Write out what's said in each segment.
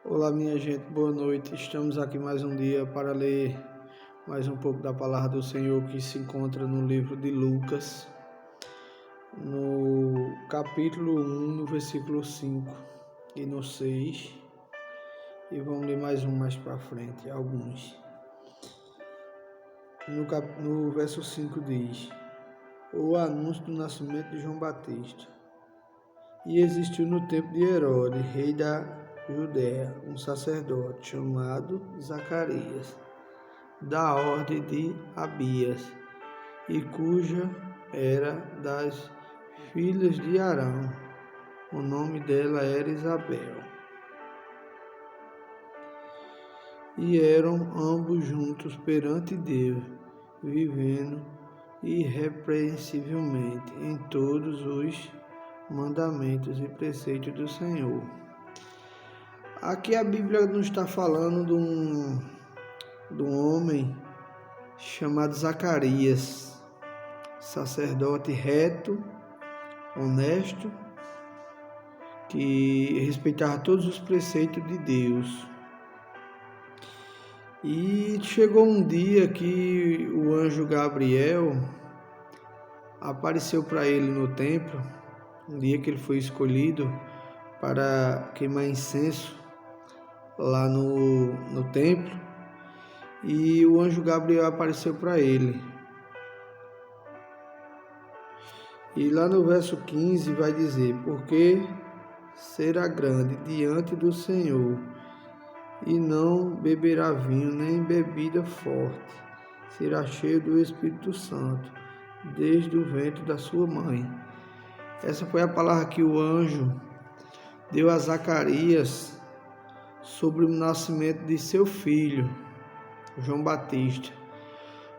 Olá, minha gente, boa noite. Estamos aqui mais um dia para ler mais um pouco da palavra do Senhor que se encontra no livro de Lucas, no capítulo 1, no versículo 5 e no 6. E vamos ler mais para frente, alguns. No verso 5 diz: O anúncio do nascimento de João Batista. E existiu no tempo de Herodes, rei da Judéia, um sacerdote chamado Zacarias, da ordem de Abias, e cuja era das filhas de Arão. O nome dela era Isabel. E eram ambos juntos perante Deus, vivendo irrepreensivelmente em todos os mandamentos e preceitos do Senhor. Aqui a Bíblia nos está falando de um homem chamado Zacarias, sacerdote reto, honesto, que respeitava todos os preceitos de Deus. E chegou um dia que o anjo Gabriel apareceu para ele no templo, um dia que ele foi escolhido para queimar incenso lá no templo, e o anjo Gabriel apareceu para ele. E lá no verso 15 vai dizer: porque será grande diante do Senhor, e não beberá vinho nem bebida forte, será cheio do Espírito Santo, desde o ventre da sua mãe. Essa foi a palavra que o anjo deu a Zacarias sobre o nascimento de seu filho, João Batista.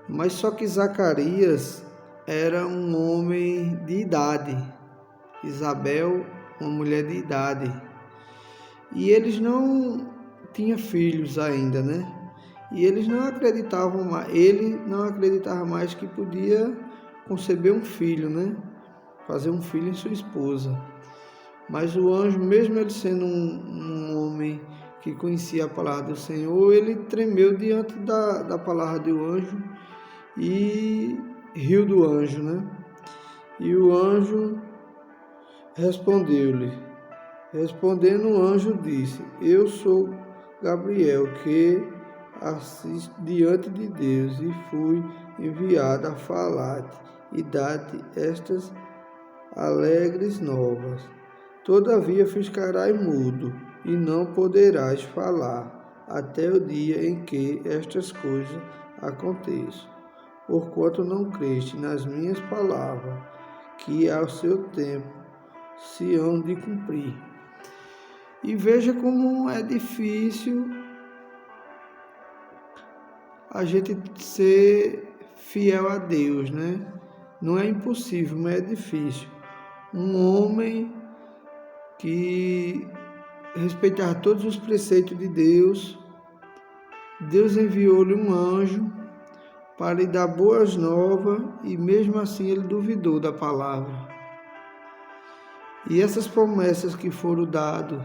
Mas só que Zacarias era um homem de idade, Isabel, uma mulher de idade. E eles não tinham filhos ainda, né? E eles não acreditavam mais, ele não acreditava mais que podia conceber um filho, né? Fazer um filho em sua esposa. Mas o anjo, mesmo ele sendo um homem que conhecia a palavra do Senhor, ele tremeu diante da palavra do anjo e riu do anjo, né? E o anjo respondeu-lhe. Respondendo, o anjo disse: Eu sou Gabriel, que assisto diante de Deus, e fui enviado a falar-te e dar-te estas alegres novas. Todavia ficarás mudo, e não poderás falar, até o dia em que estas coisas aconteçam, porquanto não creste nas minhas palavras, que ao seu tempo se hão de cumprir. E veja como é difícil a gente ser fiel a Deus, né? Não é impossível, mas é difícil. Um homem que respeitava todos os preceitos de Deus, Deus enviou-lhe um anjo para lhe dar boas novas, e mesmo assim ele duvidou da palavra. E essas promessas que foram dadas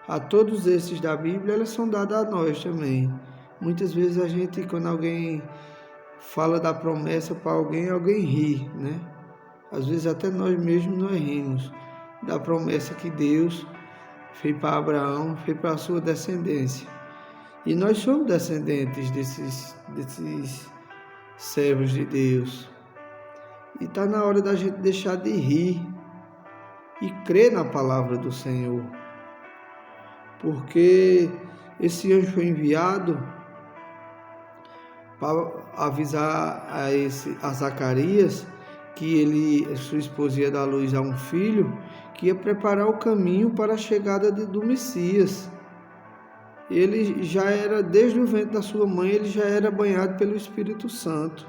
a todos esses da Bíblia, elas são dadas a nós também. Muitas vezes a gente, quando alguém fala da promessa para alguém, alguém ri, né? Às vezes até nós mesmos nós rimos da promessa que Deus fez para Abraão, fez para a sua descendência. E nós somos descendentes desses servos de Deus. E está na hora da gente deixar de rir e crer na palavra do Senhor. Porque esse anjo foi enviado para avisar a Zacarias que sua esposa ia dar luz a um filho, que ia preparar o caminho para a chegada do Messias. Ele já era, desde o ventre da sua mãe, ele já era banhado pelo Espírito Santo.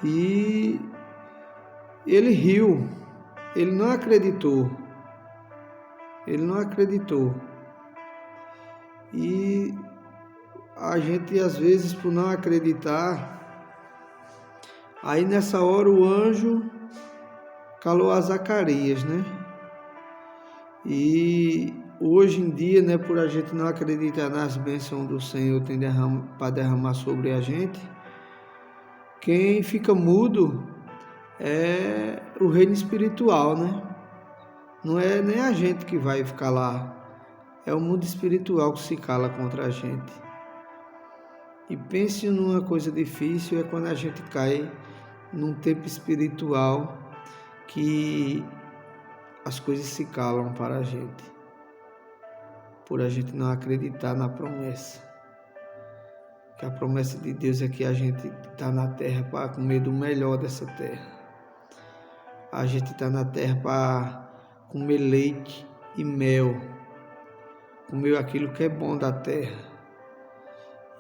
E ele riu, ele não acreditou. E a gente, às vezes, por não acreditar, aí nessa hora o anjo calou a Zacarias, né? E hoje em dia, né, por a gente não acreditar nas bênçãos do Senhor para derramar sobre a gente, quem fica mudo é o reino espiritual, né? Não é nem a gente que vai ficar lá, é o mundo espiritual que se cala contra a gente. E pense numa coisa difícil, é quando a gente cai num tempo espiritual que as coisas se calam para a gente, por a gente não acreditar na promessa. Que a promessa de Deus é que a gente está na terra para comer do melhor dessa terra. A gente está na terra para comer leite e mel, comer aquilo que é bom da terra.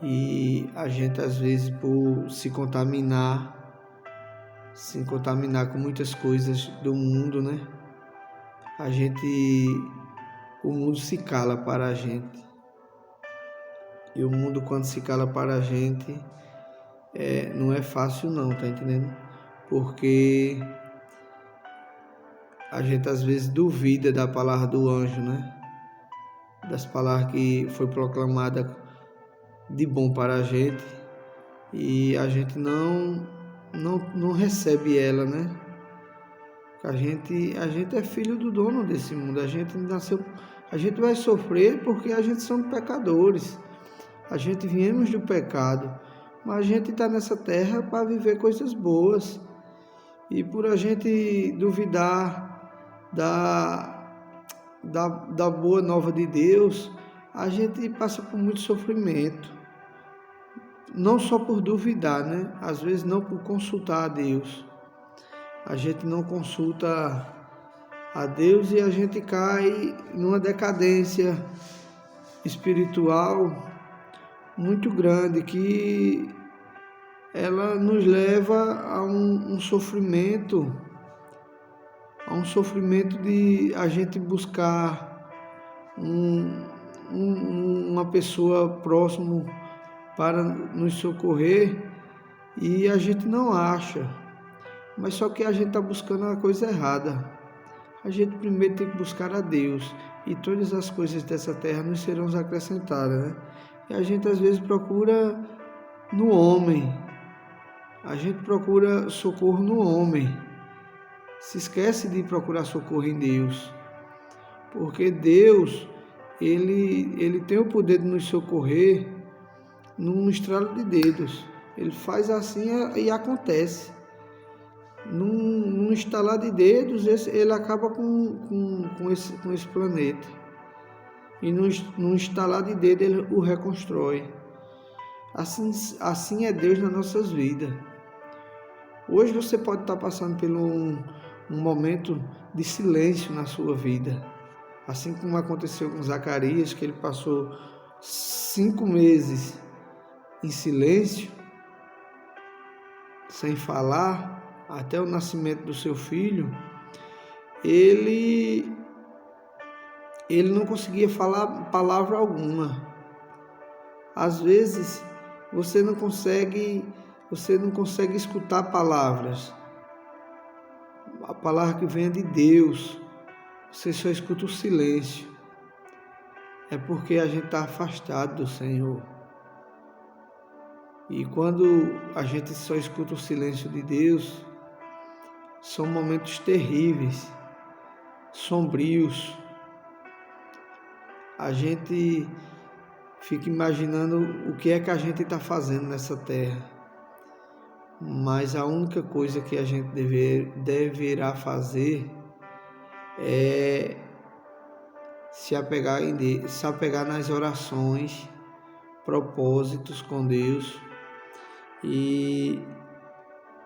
E a gente, às vezes, por se contaminar com muitas coisas do mundo, né? O mundo se cala para a gente. E o mundo, quando se cala para a gente, não é fácil não, tá entendendo? Porque a gente, às vezes, duvida da palavra do anjo, né? Das palavras que foi proclamada de bom para a gente, e a gente não recebe ela, né? A gente é filho do dono desse mundo, a gente vai sofrer porque a gente somos pecadores, a gente viemos do pecado, mas a gente está nessa terra para viver coisas boas, e por a gente duvidar da boa nova de Deus, a gente passa por muito sofrimento. Não só por duvidar, né? Às vezes não por consultar a Deus. A gente não consulta a Deus e a gente cai numa decadência espiritual muito grande, que ela nos leva a um sofrimento, de a gente buscar uma pessoa próxima para nos socorrer, e a gente não acha, mas só que a gente está buscando a coisa errada. A gente primeiro tem que buscar a Deus, e todas as coisas dessa terra nos serão acrescentadas, né? E a gente às vezes procura no homem, a gente procura socorro no homem, se esquece de procurar socorro em Deus, porque Deus, ele tem o poder de nos socorrer num estralo de dedos. Ele faz assim e acontece. Num estalar de dedos, ele acaba com esse planeta. E num estalar de dedos, ele o reconstrói. Assim é Deus nas nossas vidas. Hoje você pode estar passando por um momento de silêncio na sua vida. Assim como aconteceu com Zacarias, que ele passou 5 meses em silêncio, sem falar, até o nascimento do seu filho, ele não conseguia falar palavra alguma. Às vezes você não consegue escutar palavras, a palavra que vem de Deus, você só escuta o silêncio. É porque a gente está afastado do Senhor. E quando a gente só escuta o silêncio de Deus, são momentos terríveis, sombrios. A gente fica imaginando o que é que a gente está fazendo nessa terra. Mas a única coisa que a gente deverá fazer é se apegar nas orações, propósitos com Deus, e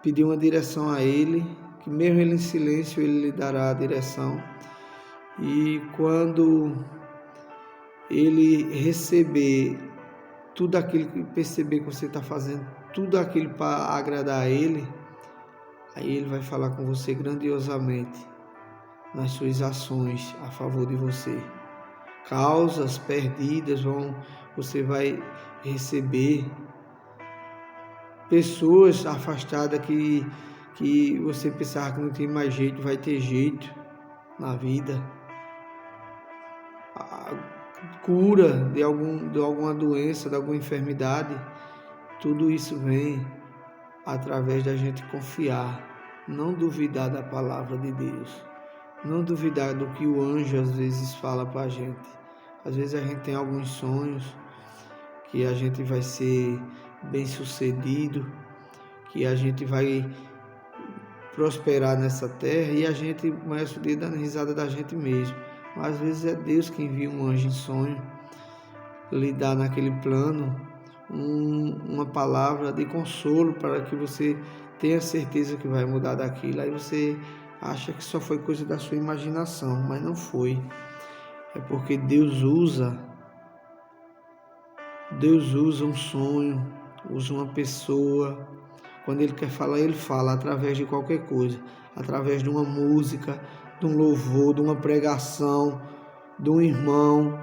pedir uma direção a Ele, que mesmo Ele em silêncio, Ele lhe dará a direção. E quando Ele receber tudo aquilo, que perceber que você está fazendo tudo aquilo para agradar a Ele, aí Ele vai falar com você grandiosamente nas suas ações a favor de você. Causas perdidas você vai receber. Pessoas afastadas que você pensava que não tem mais jeito, vai ter jeito na vida. cura de alguma doença, de alguma enfermidade, tudo isso vem através da gente confiar, não duvidar da palavra de Deus, não duvidar do que o anjo às vezes fala para a gente. Às vezes a gente tem alguns sonhos que a gente vai ser bem-sucedido, que a gente vai prosperar nessa terra e a gente começa o dia dando risada da gente mesmo. Mas às vezes é Deus que envia um anjo em sonho, lhe dá naquele plano uma palavra de consolo para que você tenha certeza que vai mudar daquilo. Aí você acha que só foi coisa da sua imaginação, mas não foi. É porque Deus usa um sonho, usa uma pessoa. Quando Ele quer falar, Ele fala através de qualquer coisa, através de uma música, de um louvor, de uma pregação, de um irmão,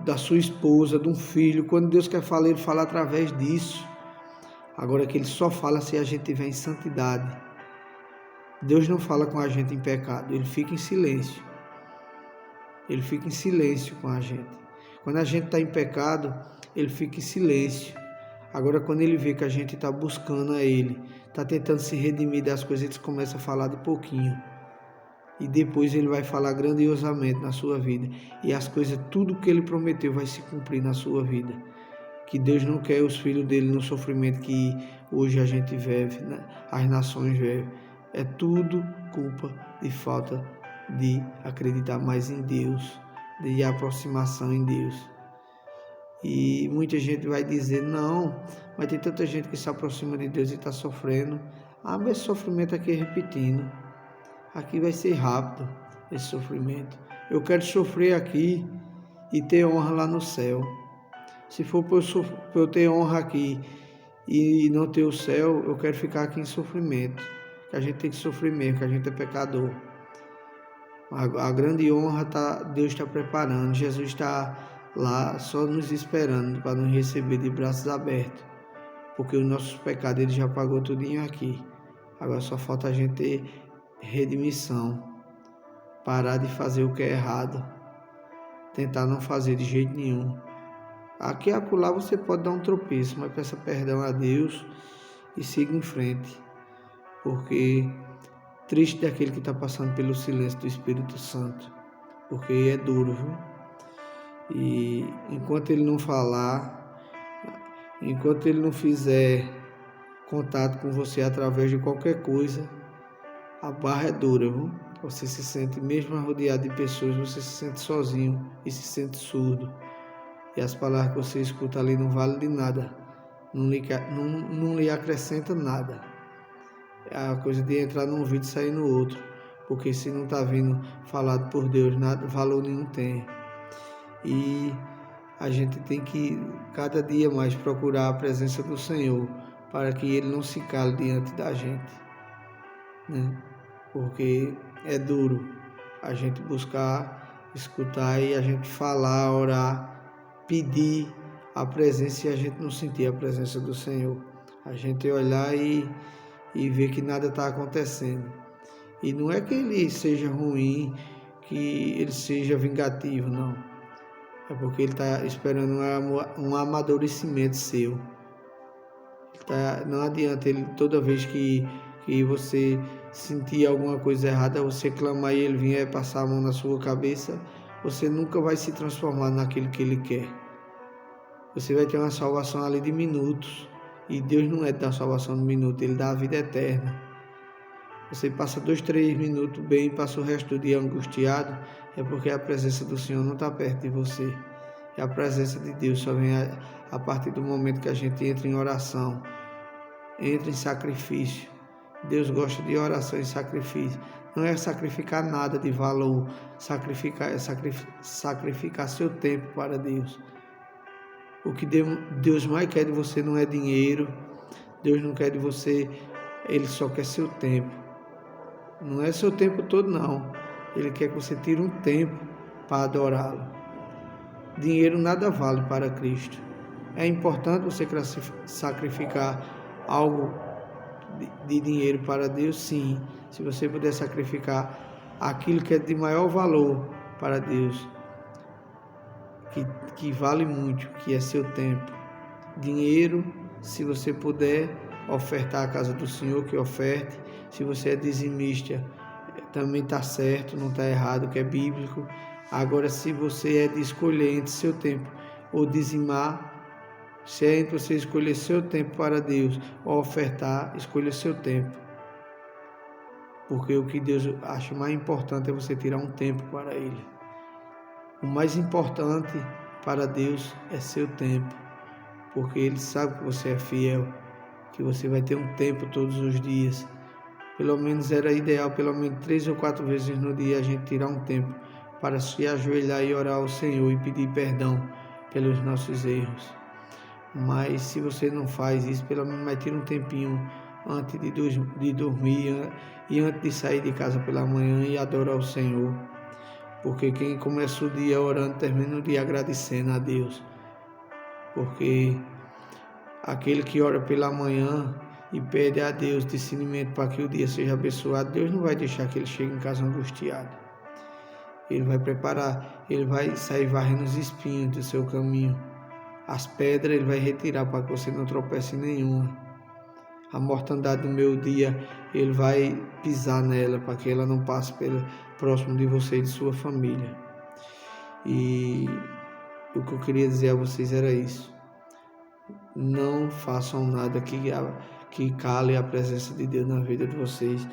da sua esposa, de um filho. Quando Deus quer falar, Ele fala através disso. Agora que Ele só fala se a gente estiver em santidade. Deus não fala com a gente em pecado, Ele fica em silêncio. Ele fica em silêncio com a gente. Quando a gente está em pecado, Ele fica em silêncio. Agora, quando Ele vê que a gente está buscando a Ele, está tentando se redimir das coisas, Ele começa a falar de pouquinho. E depois Ele vai falar grandiosamente na sua vida. E as coisas, tudo que Ele prometeu vai se cumprir na sua vida. Que Deus não quer os filhos dele no sofrimento que hoje a gente vive, né? As nações vivem. É tudo culpa de falta de acreditar mais em Deus, de aproximação em Deus. E muita gente vai dizer, não, mas tem tanta gente que se aproxima de Deus e está sofrendo. Mas esse sofrimento aqui é repetindo. Aqui vai ser rápido, esse sofrimento. Eu quero sofrer aqui e ter honra lá no céu. Se for para eu ter honra aqui e não ter o céu, eu quero ficar aqui em sofrimento. Que a gente tem que sofrer mesmo, que a gente é pecador. A grande honra Deus está preparando. Jesus está lá só nos esperando para nos receber de braços abertos. Porque os nossos pecados Ele já pagou tudinho aqui. Agora só falta a gente ter redimissão. Parar de fazer o que é errado. Tentar não fazer de jeito nenhum. Aqui e acolá você pode dar um tropeço, mas peça perdão a Deus e siga em frente. Porque triste daquele que está passando pelo silêncio do Espírito Santo. Porque é duro, viu? E enquanto ele não falar, enquanto ele não fizer contato com você através de qualquer coisa, a barra é dura, viu? Você se sente, mesmo rodeado de pessoas, você se sente sozinho e se sente surdo. E as palavras que você escuta ali não valem de nada, não lhe acrescenta nada. É a coisa de entrar num vídeo e sair no outro, porque se não está vindo falado por Deus, nada, valor nenhum tem. E a gente tem que cada dia mais procurar a presença do Senhor, para que Ele não se cale diante da gente, né? Porque é duro a gente buscar, escutar e a gente falar, orar, pedir a presença e a gente não sentir a presença do Senhor. A gente olhar e ver que nada está acontecendo. E não é que Ele seja ruim, que Ele seja vingativo, não. É porque Ele está esperando um amadurecimento seu. Não adianta Ele, toda vez que você sentir alguma coisa errada, você clamar e Ele vier passar a mão na sua cabeça, você nunca vai se transformar naquilo que Ele quer. Você vai ter uma salvação ali de minutos. E Deus não é da salvação de minutos, Ele dá a vida eterna. Você passa 2, 3 minutos bem e passa o resto do dia angustiado, é porque a presença do Senhor não está perto de você. E a presença de Deus só vem a partir do momento que a gente entra em oração, entra em sacrifício. Deus gosta de oração e sacrifício. Não é sacrificar nada de valor, sacrificar seu tempo para Deus. O que Deus mais quer de você não é dinheiro. Deus não quer de você, Ele só quer seu tempo. Não é seu tempo todo, não. Ele quer que você tire um tempo para adorá-lo. Dinheiro nada vale para Cristo. É importante você sacrificar algo de dinheiro para Deus, sim. Se você puder sacrificar aquilo que é de maior valor para Deus, que vale muito, que é seu tempo. Dinheiro, se você puder ofertar a casa do Senhor, que oferte. Se você é dizimista, também está certo, não está errado, que é bíblico. Agora, se você é de escolher entre seu tempo ou dizimar, se é entre você escolher seu tempo para Deus ou ofertar, escolha seu tempo. Porque o que Deus acha mais importante é você tirar um tempo para Ele. O mais importante para Deus é seu tempo, porque Ele sabe que você é fiel, que você vai ter um tempo todos os dias. Pelo menos era ideal, pelo menos 3 ou 4 vezes no dia, a gente tirar um tempo para se ajoelhar e orar ao Senhor e pedir perdão pelos nossos erros. Mas se você não faz isso, pelo menos vai ter um tempinho antes de dormir e antes de sair de casa pela manhã e adorar o Senhor. Porque quem começa o dia orando, termina o dia agradecendo a Deus. Porque aquele que ora pela manhã e pede a Deus discernimento para que o dia seja abençoado, Deus não vai deixar que ele chegue em casa angustiado. Ele vai preparar, ele vai sair varrendo os espinhos do seu caminho. As pedras ele vai retirar para que você não tropece em nenhuma. A mortandade do meu dia, ele vai pisar nela para que ela não passe próximo de você e de sua família. E o que eu queria dizer a vocês era isso. Não façam nada que cale a presença de Deus na vida de vocês.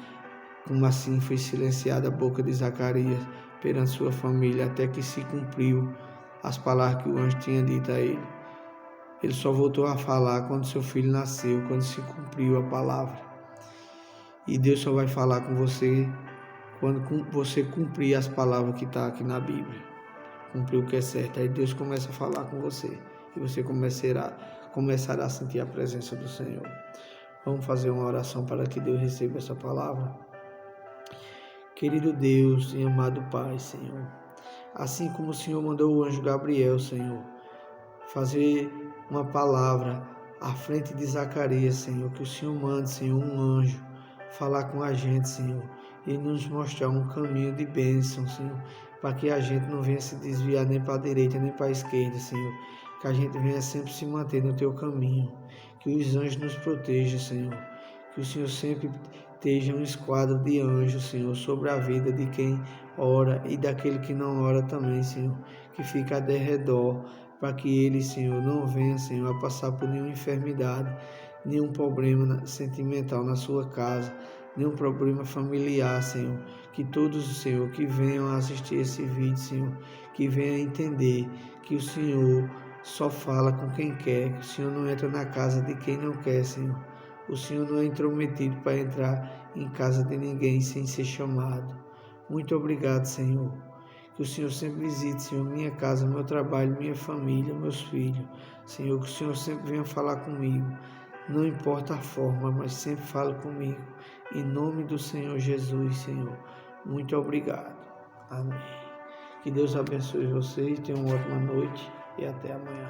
Como assim foi silenciada a boca de Zacarias perante sua família até que se cumpriu as palavras que o anjo tinha dito a ele. Ele só voltou a falar quando seu filho nasceu, quando se cumpriu a palavra. E Deus só vai falar com você quando você cumprir as palavras que estão aqui na Bíblia. Cumprir o que é certo. Aí Deus começa a falar com você. E você começará a sentir a presença do Senhor. Vamos fazer uma oração para que Deus receba essa palavra. Querido Deus e amado Pai, Senhor, assim como o Senhor mandou o anjo Gabriel, Senhor, fazer uma palavra à frente de Zacarias, Senhor, que o Senhor mande, Senhor, um anjo falar com a gente, Senhor, e nos mostrar um caminho de bênção, Senhor, para que a gente não venha se desviar nem para a direita nem para a esquerda, Senhor, que a gente venha sempre se manter no Teu caminho, que os anjos nos protejam, Senhor, que o Senhor sempre esteja um esquadro de anjos, Senhor, sobre a vida de quem ora e daquele que não ora também, Senhor, que fica a derredor, para que ele, Senhor, não venha, Senhor, a passar por nenhuma enfermidade, nenhum problema sentimental na sua casa, nenhum problema familiar, Senhor. Que todos, Senhor, que venham assistir esse vídeo, Senhor, que venham entender que o Senhor só fala com quem quer, que o Senhor não entra na casa de quem não quer, Senhor. O Senhor não é intrometido para entrar em casa de ninguém sem ser chamado. Muito obrigado, Senhor. Que o Senhor sempre visite, Senhor, minha casa, meu trabalho, minha família, meus filhos. Senhor, que o Senhor sempre venha falar comigo. Não importa a forma, mas sempre fala comigo. Em nome do Senhor Jesus, Senhor. Muito obrigado. Amém. Que Deus abençoe vocês. Tenham uma ótima noite e até amanhã.